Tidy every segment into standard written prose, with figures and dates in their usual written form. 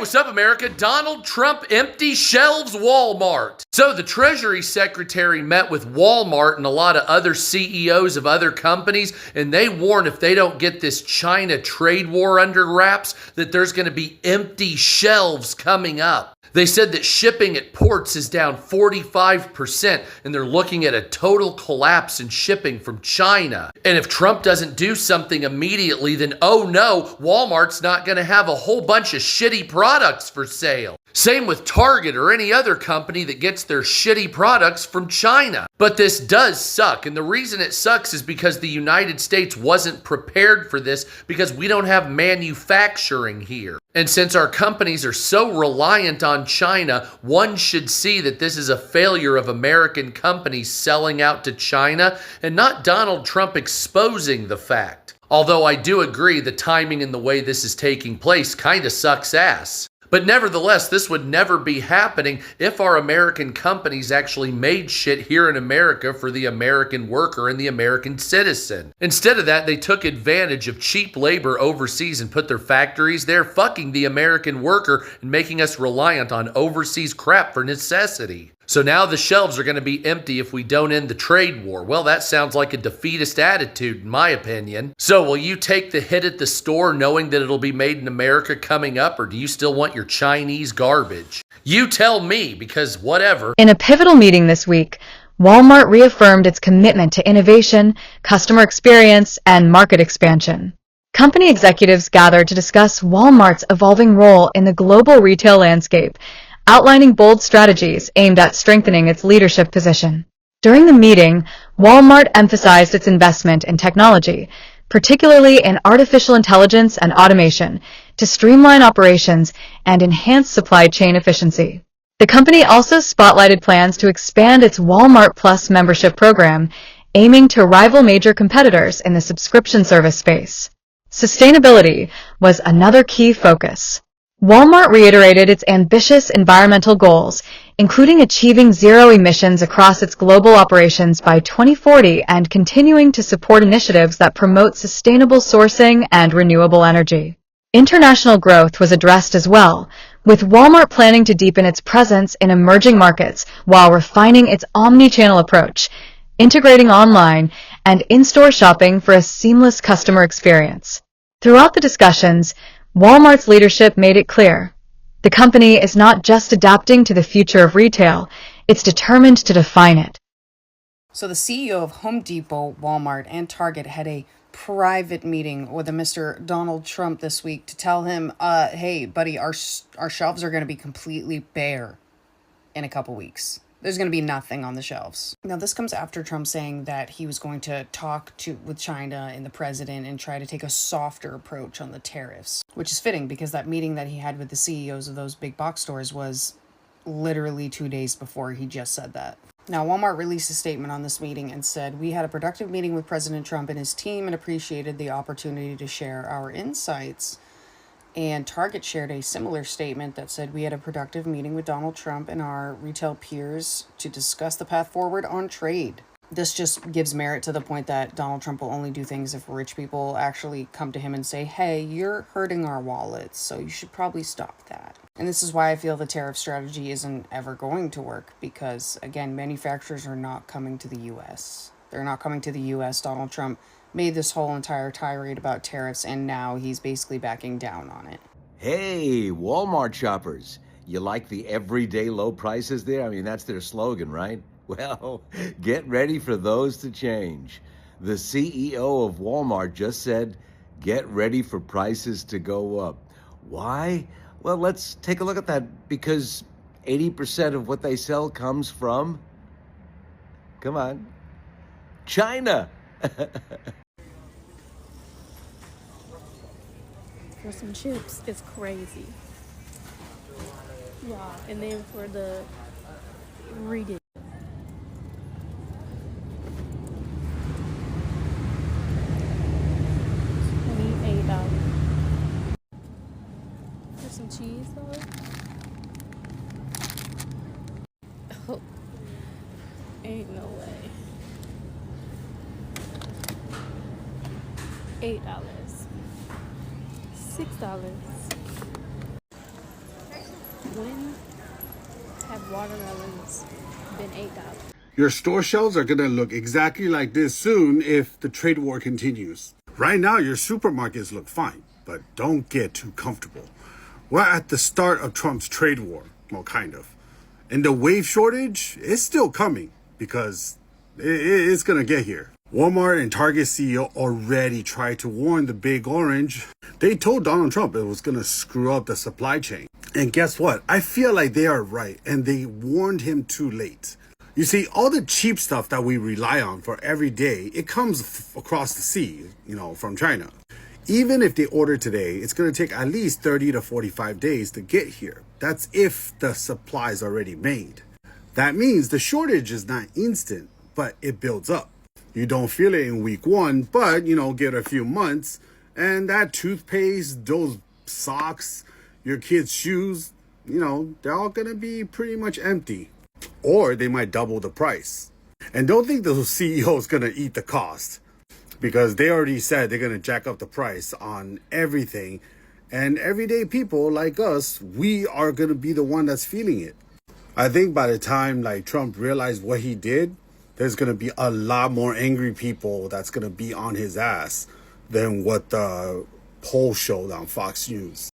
what's up, America? Donald Trump empty shelves Walmart. So the Treasury Secretary met with Walmart and a lot of other CEOs of other companies, and they warn if they don't get this China trade war under wraps, that there's going to be empty shelves coming up. They said that shipping at ports is down 45%, and they're looking at a total collapse in shipping from China. And if Trump doesn't do something immediately, then oh no, Walmart's not going to have a whole bunch of shitty products for sale. Same with Target or any other company that gets their shitty products from China. But this does suck, and the reason it sucks is because the United States wasn't prepared for this because we don't have manufacturing here. And since our companies are so reliant on China, one should see that this is a failure of American companies selling out to China and not Donald Trump exposing the fact. Although I do agree the timing and the way this is taking place kind of sucks ass. But nevertheless, this would never be happening if our American companies actually made shit here in America for the American worker and the American citizen. Instead of that, they took advantage of cheap labor overseas and put their factories there, fucking the American worker and making us reliant on overseas crap for necessity. So now the shelves are going to be empty if we don't end the trade war. Well, that sounds like a defeatist attitude, in my opinion. So will you take the hit at the store knowing that it'll be made in America coming up, or do you still want your Chinese garbage? You tell me, because whatever. In a pivotal meeting this week, Walmart reaffirmed its commitment to innovation, customer experience, and market expansion. Company executives gathered to discuss Walmart's evolving role in the global retail landscape, outlining bold strategies aimed at strengthening its leadership position. During the meeting, Walmart emphasized its investment in technology, particularly in artificial intelligence and automation, to streamline operations and enhance supply chain efficiency. The company also spotlighted plans to expand its Walmart Plus membership program, aiming to rival major competitors in the subscription service space. Sustainability was another key focus. Walmart reiterated its ambitious environmental goals, including achieving zero emissions across its global operations by 2040 and continuing to support initiatives that promote sustainable sourcing and renewable energy. International growth was addressed as well, with Walmart planning to deepen its presence in emerging markets while refining its omni-channel approach, integrating online and in-store shopping for a seamless customer experience. Throughout the discussions, Walmart's leadership made it clear. The company is not just adapting to the future of retail, it's determined to define it. So the CEO of Home Depot, Walmart, and Target had a private meeting with a Mr. Donald Trump this week to tell him, hey, buddy, our shelves are going to be completely bare in a couple weeks. There's going to be nothing on the shelves. Now, this comes after Trump saying that he was going to talk with China and the president and try to take a softer approach on the tariffs, which is fitting because that meeting that he had with the CEOs of those big box stores was literally 2 days before he just said that. Now, Walmart released a statement on this meeting and said, "We had a productive meeting with President Trump and his team and appreciated the opportunity to share our insights." And Target shared a similar statement that said, "We had a productive meeting with Donald Trump and our retail peers to discuss the path forward on trade." This just gives merit to the point that Donald Trump will only do things if rich people actually come to him and say, "Hey, you're hurting our wallets, so you should probably stop that." And this is why I feel the tariff strategy isn't ever going to work because, again, manufacturers are not coming to the U.S. They're not coming to the U.S. Donald Trump made this whole entire tirade about tariffs, and now he's basically backing down on it. Hey, Walmart shoppers. You like the everyday low prices there? I mean, that's their slogan, right? Well, get ready for those to change. The CEO of Walmart just said, get ready for prices to go up. Why? Well, let's take a look at that, because 80% of what they sell comes from, come on, China. For some chips, it's crazy. Yeah, and then for the reading. $28. For some cheese though. Oh, ain't no way. $8. $6. When have watermelons been $8? Your store shelves are going to look exactly like this soon if the trade war continues. Right now, your supermarkets look fine, but don't get too comfortable. We're at the start of Trump's trade war. Well, kind of. And the wave shortage is still coming because it's going to get here. Walmart and Target CEO already tried to warn the Big Orange. They told Donald Trump it was going to screw up the supply chain. And guess what? I feel like they are right, and they warned him too late. You see, all the cheap stuff that we rely on for every day, it comes across the sea, from China. Even if they order today, it's going to take at least 30 to 45 days to get here. That's if the supply is already made. That means the shortage is not instant, but it builds up. You don't feel it in week one, but, get a few months, and that toothpaste, those socks, your kids' shoes, they're all going to be pretty much empty. Or they might double the price. And don't think the CEO is going to eat the cost, because they already said they're going to jack up the price on everything. And everyday people like us, we are going to be the one that's feeling it. I think by the time Trump realized what he did, there's going to be a lot more angry people that's going to be on his ass than what the poll showed on Fox News.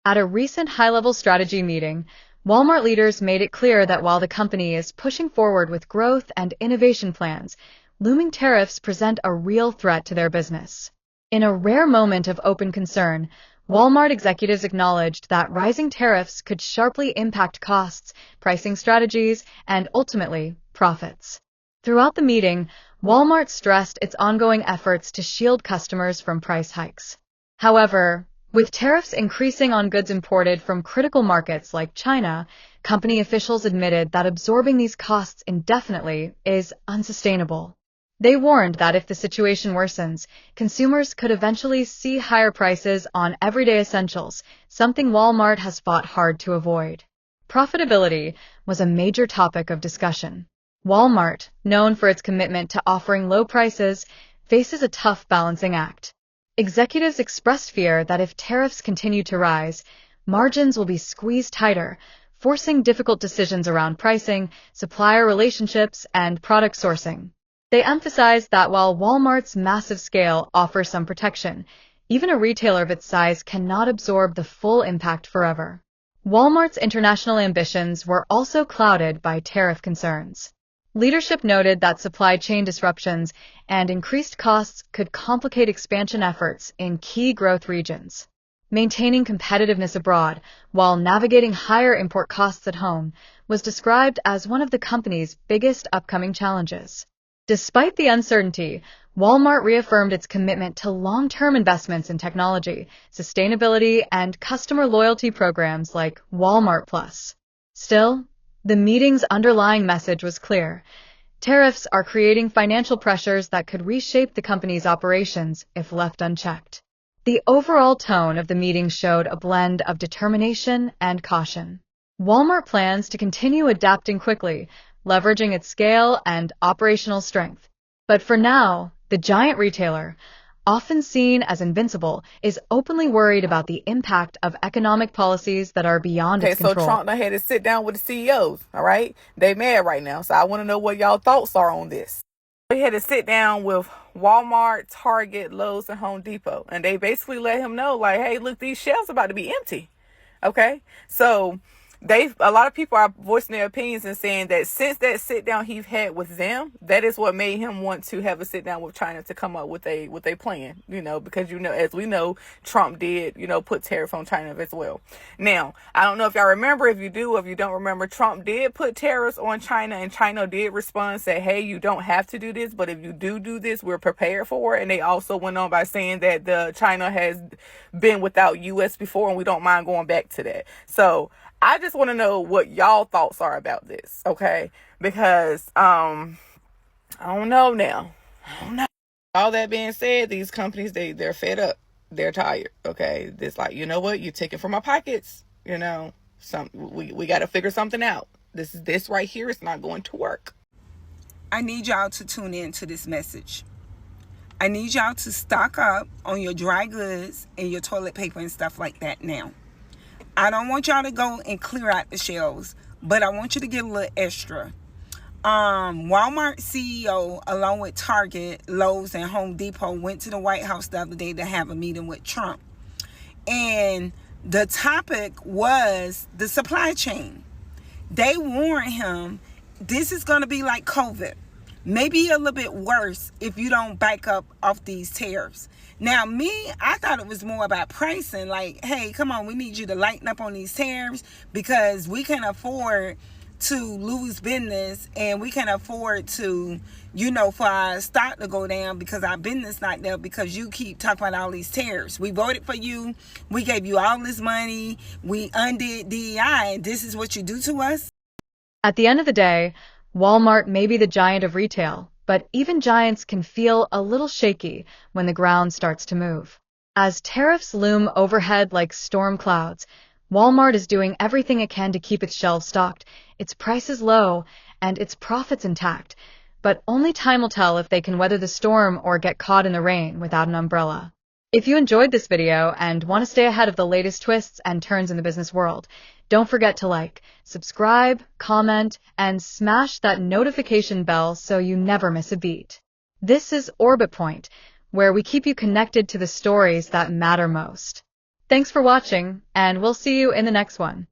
At a recent high-level strategy meeting, Walmart leaders made it clear that while the company is pushing forward with growth and innovation plans, looming tariffs present a real threat to their business. In a rare moment of open concern, Walmart executives acknowledged that rising tariffs could sharply impact costs, pricing strategies, and ultimately, profits. Throughout the meeting, Walmart stressed its ongoing efforts to shield customers from price hikes. However, with tariffs increasing on goods imported from critical markets like China, company officials admitted that absorbing these costs indefinitely is unsustainable. They warned that if the situation worsens, consumers could eventually see higher prices on everyday essentials, something Walmart has fought hard to avoid. Profitability was a major topic of discussion. Walmart, known for its commitment to offering low prices, faces a tough balancing act. Executives expressed fear that if tariffs continue to rise, margins will be squeezed tighter, forcing difficult decisions around pricing, supplier relationships, and product sourcing. They emphasized that while Walmart's massive scale offers some protection, even a retailer of its size cannot absorb the full impact forever. Walmart's international ambitions were also clouded by tariff concerns. Leadership noted that supply chain disruptions and increased costs could complicate expansion efforts in key growth regions. Maintaining competitiveness abroad while navigating higher import costs at home was described as one of the company's biggest upcoming challenges. Despite the uncertainty, Walmart reaffirmed its commitment to long-term investments in technology, sustainability, and customer loyalty programs like Walmart Plus. Still, the meeting's underlying message was clear. Tariffs are creating financial pressures that could reshape the company's operations if left unchecked. The overall tone of the meeting showed a blend of determination and caution. Walmart plans to continue adapting quickly, leveraging its scale and operational strength. But for now, the giant retailer, often seen as invincible, is openly worried about the impact of economic policies that are beyond its control. So Trump done had to sit down with the CEOs, all right? They mad right now, so I want to know what y'all thoughts are on this. He had to sit down with Walmart, Target, Lowe's, and Home Depot, and they basically let him know, hey, look, these shelves about to be empty, okay? So a lot of people are voicing their opinions and saying that since that sit down he's had with them, that is what made him want to have a sit down with China to come up with a plan, because as we know, Trump did, put tariff on China as well. Now, I don't know if y'all remember, if you do, if you don't remember, Trump did put tariffs on China, and China did respond and say, hey, you don't have to do this, but if you do this, we're prepared for it. And they also went on by saying that China has been without U.S. before, and we don't mind going back to that. So I just want to know what y'all thoughts are about this, okay? Because, I don't know now. I don't know. All that being said, these companies, they're fed up. They're tired, okay? It's like, you know what? You're taking from our pockets, we got to figure something out. This right here is not going to work. I need y'all to tune in to this message. I need y'all to stock up on your dry goods and your toilet paper and stuff like that now. I don't want y'all to go and clear out the shelves, but I want you to get a little extra. Walmart CEO, along with Target, Lowe's, and Home Depot, went to the White House the other day to have a meeting with Trump. And the topic was the supply chain. They warned him, this is going to be like COVID. Maybe a little bit worse if you don't back up off these tariffs. Now, I thought it was more about pricing. Like, hey, come on, we need you to lighten up on these tariffs because we can afford to lose business, and we can afford to, for our stock to go down because our business not there because you keep talking about all these tariffs. We voted for you. We gave you all this money. We undid DEI, and this is what you do to us? At the end of the day, Walmart may be the giant of retail, but even giants can feel a little shaky when the ground starts to move. As tariffs loom overhead like storm clouds, Walmart is doing everything it can to keep its shelves stocked, its prices low, and its profits intact. But only time will tell if they can weather the storm or get caught in the rain without an umbrella. If you enjoyed this video and want to stay ahead of the latest twists and turns in the business world, don't forget to like, subscribe, comment, and smash that notification bell so you never miss a beat. This is Orbit Point, where we keep you connected to the stories that matter most. Thanks for watching, and we'll see you in the next one.